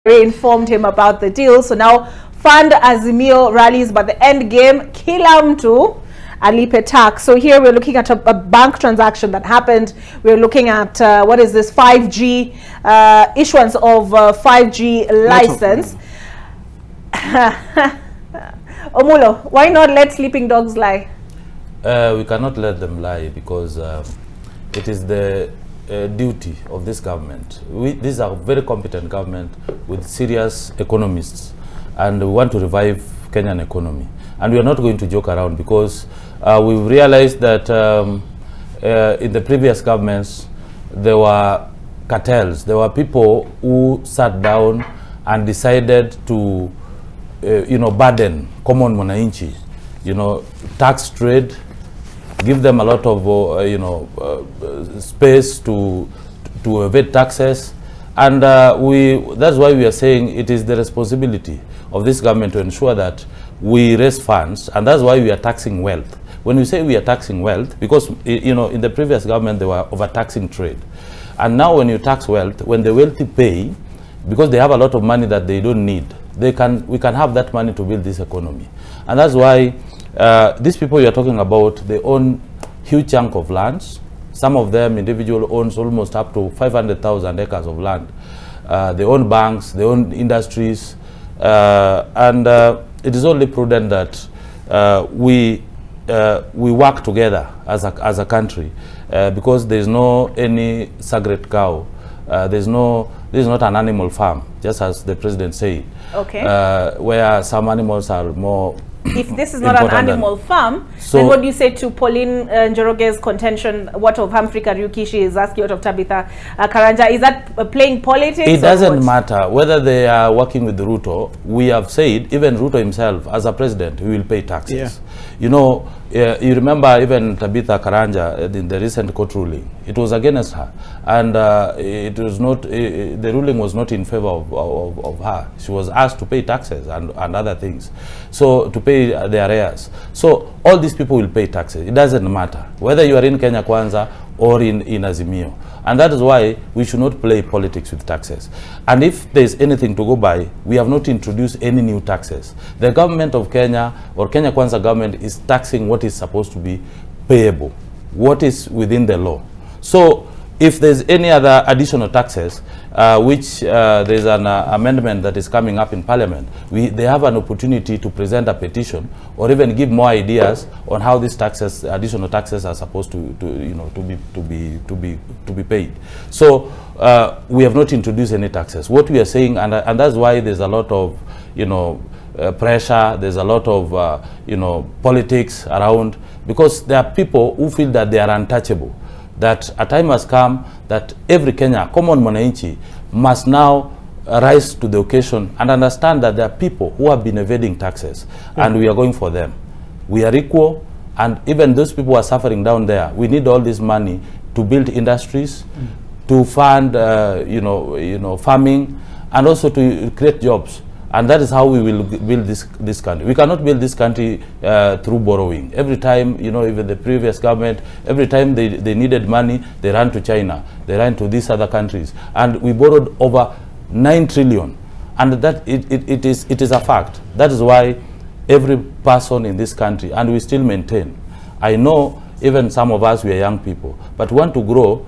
informed him about the deal. So now fund Azimio rallies, but the end game, kila mtu alipe tax. So here we're looking at a bank transaction that happened. We're looking at what is this 5G issuance of 5G license. Omulo, why not let sleeping dogs lie? We cannot let them lie because it is the duty of this government. This is a very competent government with serious economists, and we want to revive Kenyan economy. And we are not going to joke around because we've realized that in the previous governments there were cartels. There were people who sat down and decided to burden common mwananchi, tax trade, give them a lot of space to evade taxes, and that's why we are saying it is the responsibility of this government to ensure that we raise funds, and that's why we are taxing wealth. When we say we are taxing wealth, because in the previous government they were overtaxing trade, and now when you tax wealth, when the wealthy pay, because they have a lot of money that they don't need, we can have that money to build this economy. And that's why these people you are talking about, they own huge chunk of lands. Some of them individual owns almost up to 500,000 acres of land. They own banks, they own industries, and it is only prudent that we work together as a country, because there is no any sacred cow. This is not an animal farm, just as the president said. Okay. Where some animals are more. If this is not an animal farm, so then what do you say to Pauline Njoroge's contention? What of Humphrey Kariuki? She is asking what of Tabitha Karanja. Is that playing politics? It doesn't matter whether they are working with Ruto. We have said, even Ruto himself, as a president, he will pay taxes. Yeah. You remember even Tabitha Karanja in the recent court ruling. It was against her, and it was not. The ruling was not in favor of her. She was asked to pay taxes and other things, so to pay the arrears. So all these people will pay taxes. It doesn't matter whether you are in Kenya Kwanza or in Azimio, and that is why we should not play politics with taxes. And if there is anything to go by, we have not introduced any new taxes. The government of Kenya or Kenya Kwanza government is taxing what is supposed to be payable, what is within the law. So if there's any other additional taxes, which there's an amendment that is coming up in Parliament, they have an opportunity to present a petition or even give more ideas on how these taxes, additional taxes, are supposed to be paid. So we have not introduced any taxes. What we are saying, and that's why there's a lot of pressure. There's a lot of politics around, because there are people who feel that they are untouchable. That a time has come that every Kenya, common mwananchi, must now rise to the occasion and understand that there are people who have been evading taxes, and we are going for them. We are equal, and even those people who are suffering down there, we need all this money to build industries, to fund farming, and also to create jobs. And that is how we will build this country. We cannot build this country through borrowing. Every time, even the previous government, every time they needed money, they ran to China, they ran to these other countries. And we borrowed over 9 trillion. And that it is a fact. That is why every person in this country, and we still maintain, I know even some of us, we are young people, but want to grow,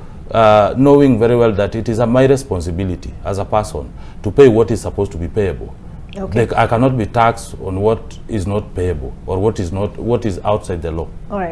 knowing very well that it is my responsibility as a person to pay what is supposed to be payable. Okay. I cannot be taxed on what is not payable or what is outside the law. All right.